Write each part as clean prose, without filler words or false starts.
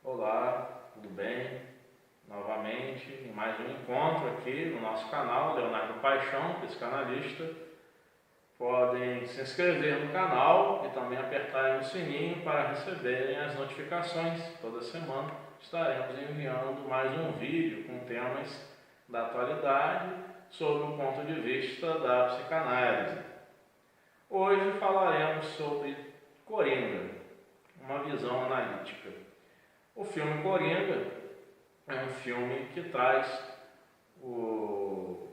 Olá, tudo bem? Novamente, em mais um encontro aqui no nosso canal, Leonardo Paixão, psicanalista. Podem se inscrever no canal e também apertar no sininho para receberem as notificações. Toda semana estaremos enviando mais um vídeo com temas da atualidade sob o ponto de vista da psicanálise. Hoje falaremos sobre Coringa, uma visão analítica. O filme Coringa é um filme que traz o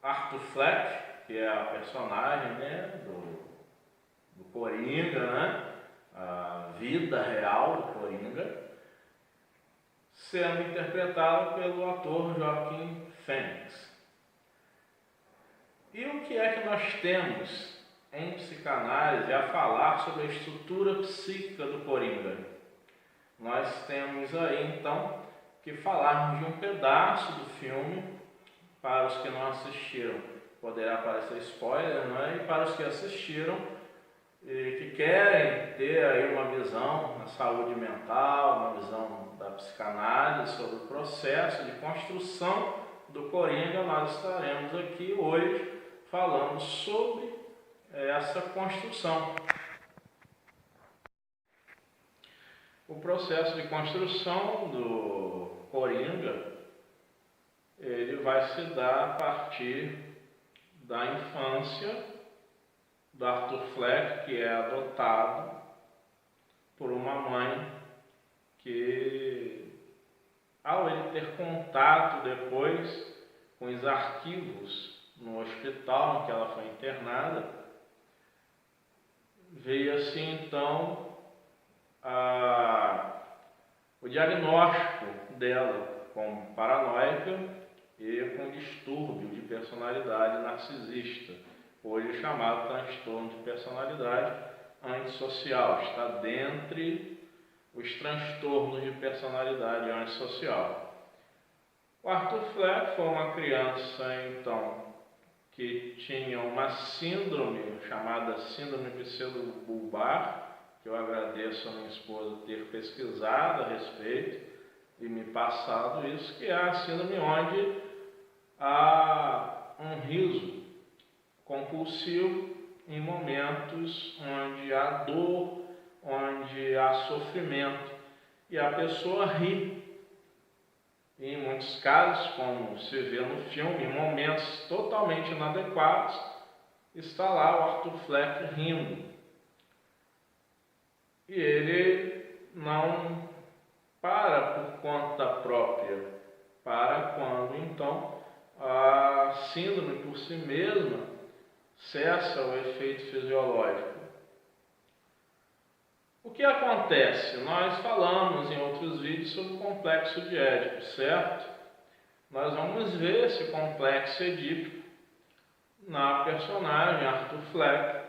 Arthur Fleck, que é a personagem do Coringa, a vida real do Coringa, sendo interpretado pelo ator Joaquim Fênix. E o que é que nós temos em psicanálise a falar sobre a estrutura psíquica do Coringa? Nós temos aí então que falarmos de um pedaço do filme. Para os que não assistiram, poderá aparecer spoiler, e para os que assistiram e que querem ter aí uma visão da saúde mental, uma visão da psicanálise sobre o processo de construção do Coringa, nós estaremos aqui hoje falando sobre essa construção. O processo de construção do Coringa, ele vai se dar a partir da infância do Arthur Fleck, que é adotado por uma mãe que, ao ele ter contato depois com os arquivos no hospital em que ela foi internada, veio assim então o diagnóstico dela como paranoica e com distúrbio de personalidade narcisista, hoje chamado transtorno de personalidade antissocial. Está dentre os transtornos de personalidade antissocial. O Arthur Fleck foi uma criança, então, que tinha uma síndrome chamada síndrome pseudobulbar, que eu agradeço a minha esposa ter pesquisado a respeito e me passado isso, que é a síndrome onde há um riso compulsivo em momentos onde há dor, onde há sofrimento, e a pessoa ri. E em muitos casos, como se vê no filme, em momentos totalmente inadequados, está lá o Arthur Fleck rindo. E ele não para por conta própria, para quando então a síndrome por si mesma cessa o efeito fisiológico. O que acontece? Nós falamos em outros vídeos sobre o complexo de Édipo, certo? Nós vamos ver esse complexo edípico na personagem Arthur Fleck,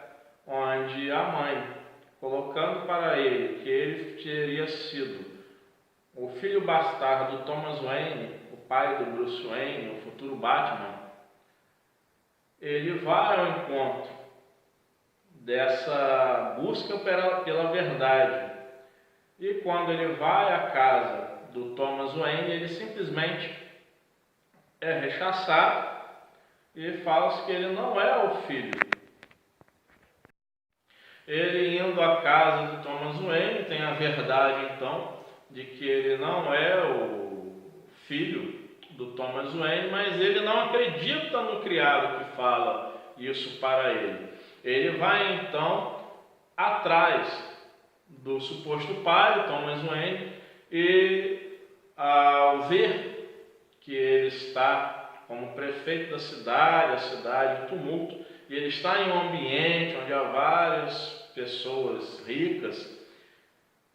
onde a mãe, colocando para ele que ele teria sido o filho bastardo do Thomas Wayne, o pai do Bruce Wayne, o futuro Batman, ele vai ao encontro dessa busca pela verdade. E quando ele vai à casa do Thomas Wayne, ele simplesmente é rechaçado e fala-se que ele não é o filho. Ele indo à casa do Thomas Wayne tem a verdade então de que ele não é o filho do Thomas Wayne, mas ele não acredita no criado que fala isso para ele. Ele vai então atrás do suposto pai, Thomas Wayne, e ao ver que ele está como prefeito da cidade, a cidade em tumulto, e ele está em um ambiente onde há várias pessoas ricas,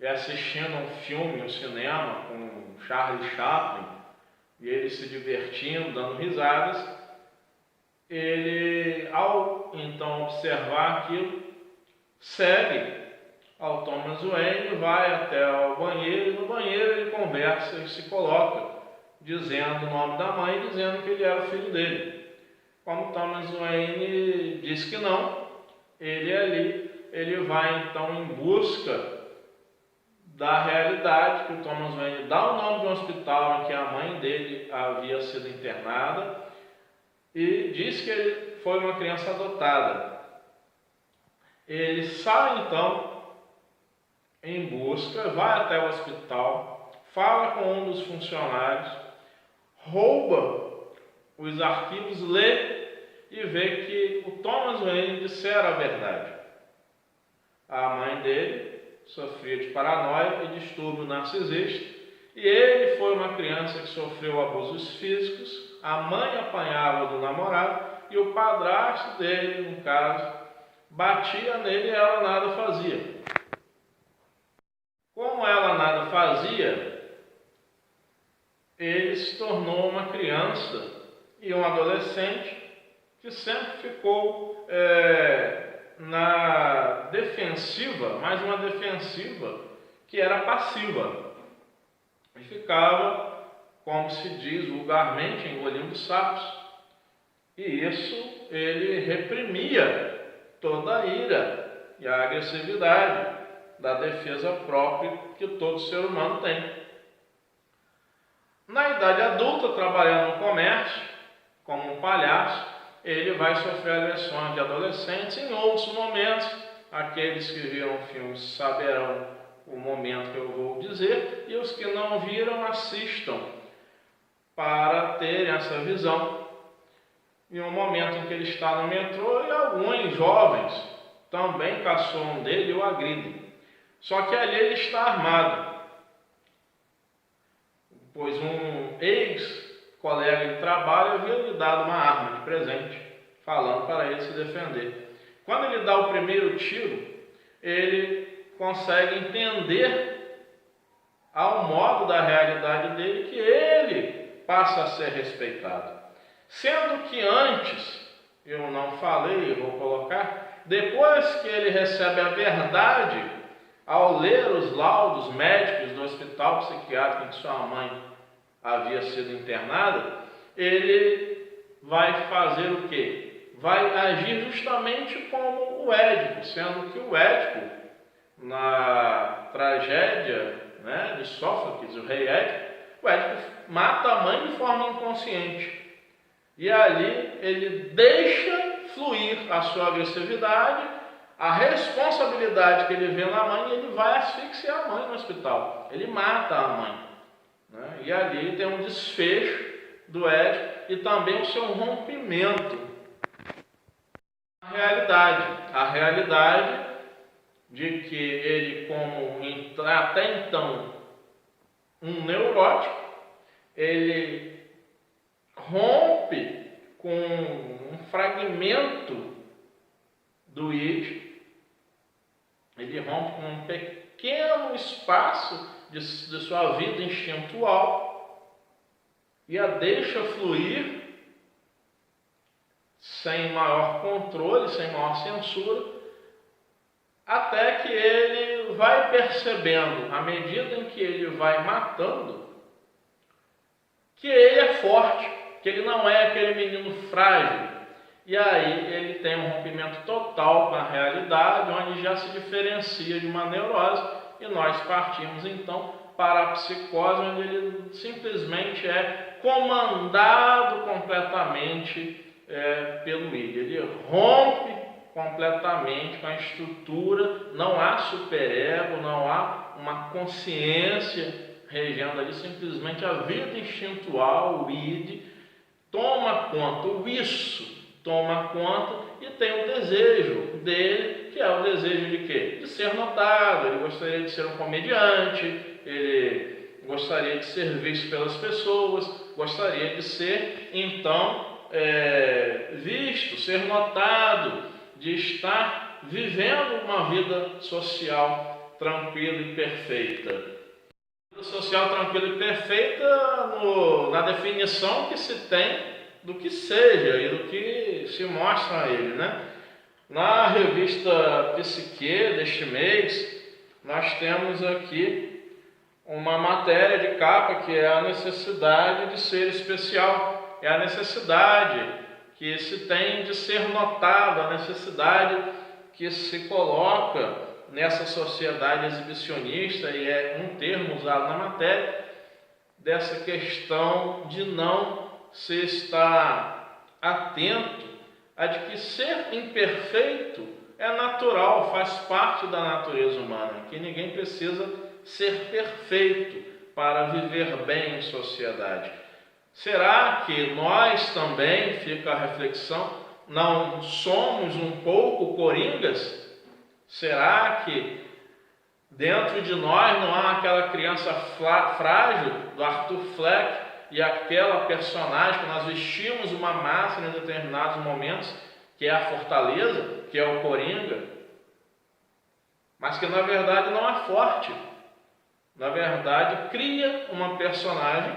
e assistindo um filme, um cinema com Charlie Chaplin, e ele se divertindo, dando risadas, ele, ao então observar aquilo, segue ao Thomas Wayne, vai até o banheiro, e no banheiro ele conversa e se coloca, dizendo o nome da mãe, dizendo que ele era o filho dele. Como Thomas Wayne diz que não, ele vai então em busca da realidade que o Thomas Wayne dá o nome de um hospital em que a mãe dele havia sido internada e diz que ele foi uma criança adotada. Ele sai então em busca, vai até o hospital, fala com um dos funcionários, rouba os arquivos, lê e vê que o Thomas Wayne dissera a verdade. A mãe dele sofria de paranoia e distúrbio narcisista, e ele foi uma criança que sofreu abusos físicos, a mãe apanhava do namorado e o padrasto dele, no caso, batia nele e ela nada fazia. Como ela nada fazia, ele se tornou uma criança e um adolescente que sempre ficou na defensiva, mas uma defensiva que era passiva. E ficava, como se diz vulgarmente, engolindo sapos. E isso ele reprimia toda a ira e a agressividade da defesa própria que todo ser humano tem. Na idade adulta, trabalhando no comércio, como um palhaço, ele vai sofrer agressões de adolescentes. Em outros momentos, aqueles que viram filmes saberão o momento que eu vou dizer, e os que não viram, assistam para terem essa visão. Em um momento em que ele está no metrô e alguns jovens também caçoam dele e o agridem. Só que ali ele está armado, pois um ex-colega de trabalho havia lhe dado uma arma de presente, falando para ele se defender. Quando ele dá o primeiro tiro, ele consegue entender, ao modo da realidade dele, que ele passa a ser respeitado. Sendo que antes, eu não falei, eu vou colocar, depois que ele recebe a verdade, ao ler os laudos médicos do hospital psiquiátrico em que sua mãe havia sido internada, ele vai fazer o quê? Vai agir justamente como o Édipo, sendo que o Édipo, na tragédia de Sófocles, o rei Édipo, o Édipo mata a mãe de forma inconsciente. E ali ele deixa fluir a sua agressividade, a responsabilidade que ele vê na mãe, e ele vai asfixiar a mãe no hospital. Ele mata a mãe. E ali tem um desfecho do Édipo e também o seu rompimento. A realidade de que ele, como até então um neurótico, ele rompe com um fragmento do id, ele rompe com um pequeno espaço de sua vida instintual e a deixa fluir sem maior controle, sem maior censura, até que ele vai percebendo, à medida em que ele vai matando, que ele é forte, que ele não é aquele menino frágil. E aí ele tem um rompimento total com a realidade, onde já se diferencia de uma neurose, e nós partimos então para a psicose, onde ele simplesmente é comandado completamente pelo id. Ele rompe completamente com a estrutura, não há superego, não há uma consciência regendo ali, simplesmente a vida instintual, o id, toma conta, o isso toma conta, e tem o desejo dele, que é o desejo de quê? De ser notado. Ele gostaria de ser um comediante, ele gostaria de ser visto pelas pessoas, gostaria de ser, então, visto, ser notado, de estar vivendo uma vida social tranquila e perfeita. Vida social tranquila e perfeita na definição que se tem do que seja e do que se mostra a ele, Na revista Psique deste mês, nós temos aqui uma matéria de capa que é a necessidade de ser especial, é a necessidade que se tem de ser notado, a necessidade que se coloca nessa sociedade exibicionista, e é um termo usado na matéria, dessa questão de não se estar atento a de que ser imperfeito é natural, faz parte da natureza humana, que ninguém precisa ser perfeito para viver bem em sociedade. Será que nós também, fica a reflexão, não somos um pouco coringas? Será que dentro de nós não há aquela criança frágil do Arthur Fleck e aquela personagem que nós vestimos uma máscara em determinados momentos, que é a fortaleza, que é o coringa, mas que na verdade não é forte. Na verdade, cria uma personagem,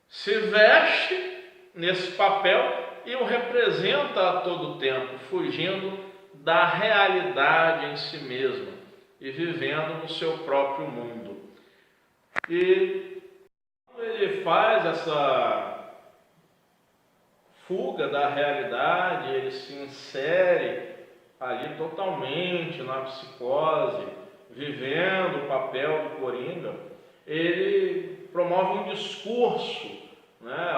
se veste nesse papel e o representa a todo tempo, fugindo da realidade em si mesma e vivendo no seu próprio mundo. E quando ele faz essa fuga da realidade, ele se insere ali totalmente na psicose, vivendo o papel do coringa, ele promove um discurso, né,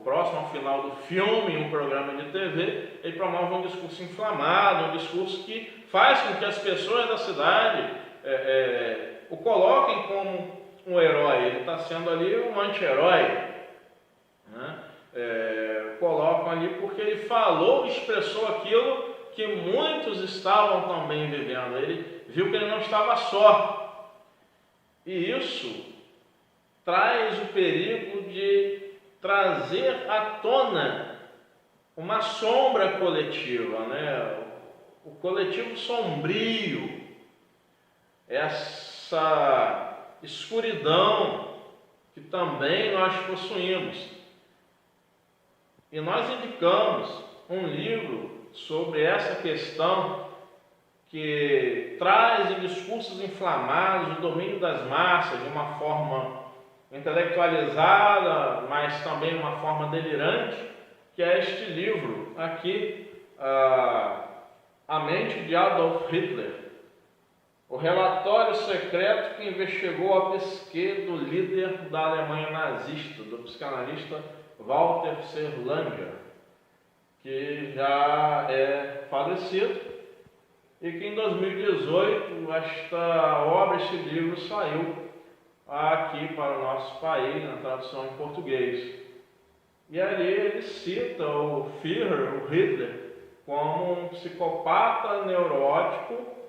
próximo ao final do filme, em um programa de TV, ele promove um discurso inflamado, um discurso que faz com que as pessoas da cidade o coloquem como um herói. Ele está sendo ali um anti-herói, né? Colocam ali porque ele falou, expressou aquilo que muitos estavam também vivendo. Ele viu que ele não estava só. E isso traz o perigo de trazer à tona uma sombra coletiva, né? O coletivo sombrio, essa escuridão que também nós possuímos. E nós indicamos um livro sobre essa questão que traz em discursos inflamados o domínio das massas de uma forma intelectualizada, mas também de uma forma delirante, que é este livro aqui, A Mente de Adolf Hitler, o relatório secreto que investigou a psique do líder da Alemanha nazista, do psicanalista Walter Serlanger, que já é falecido, e que em 2018 esta obra, este livro, saiu aqui para o nosso país, na tradução em português. E ali ele cita o Führer, o Hitler, como um psicopata neurótico,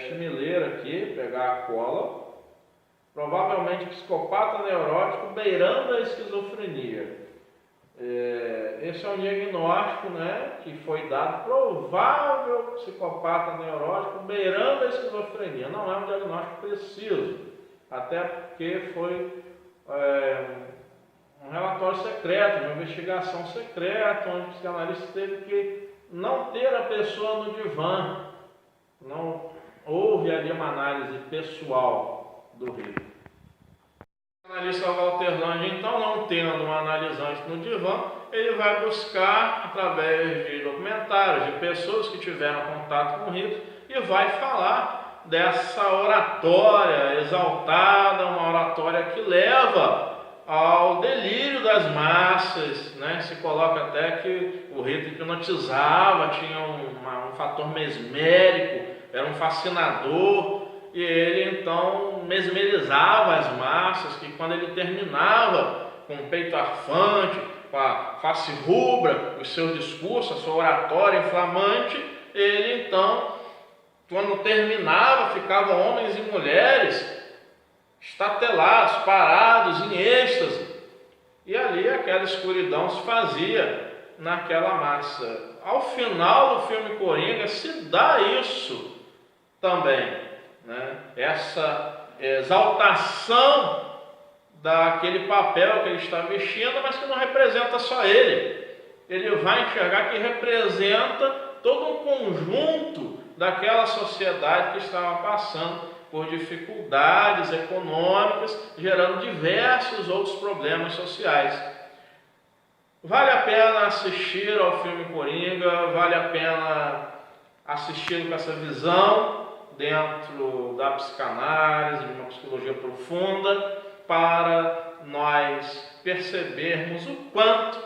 chimileiro aqui, pegar a cola, provavelmente psicopata neurótico beirando a esquizofrenia. Esse é um diagnóstico, né, que foi dado, provável psicopata neurótico beirando a esquizofrenia. Não é um diagnóstico preciso, até porque foi um relatório secreto, uma investigação secreta, onde o psicanalista teve que não ter a pessoa no divã. Não houve ali uma análise pessoal do Hitler. O analista Walter Lange, então, não tendo um analisante no divã, ele vai buscar, através de documentários, de pessoas que tiveram contato com o Hitler, e vai falar dessa oratória exaltada, uma oratória que leva ao delírio das massas, né? Se coloca até que o Hitler hipnotizava, tinha um fator mesmérico, era um fascinador, e ele então mesmerizava as massas, que quando ele terminava com o peito arfante, com a face rubra, o seu discurso, a sua oratória inflamante, ele então, quando terminava, ficavam homens e mulheres estatelados, parados, em êxtase, e ali aquela escuridão se fazia naquela massa. Ao final do filme Coringa se dá isso também, né? Essa exaltação daquele papel que ele está vestindo, mas que não representa só ele. Ele vai enxergar que representa todo um conjunto daquela sociedade que estava passando por dificuldades econômicas, gerando diversos outros problemas sociais. Vale a pena assistir ao filme Coringa, vale a pena assistido com essa visão dentro da psicanálise, de uma psicologia profunda, para nós percebermos o quanto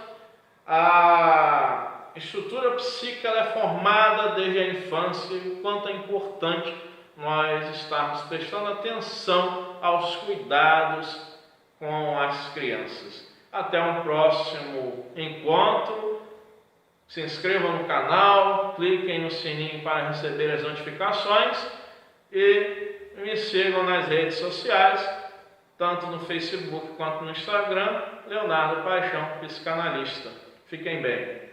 a estrutura psíquica é formada desde a infância e o quanto é importante nós estarmos prestando atenção aos cuidados com as crianças. Até um próximo encontro. Se inscrevam no canal, cliquem no sininho para receber as notificações e me sigam nas redes sociais, tanto no Facebook quanto no Instagram, Leonardo Paixão, psicanalista. Fiquem bem.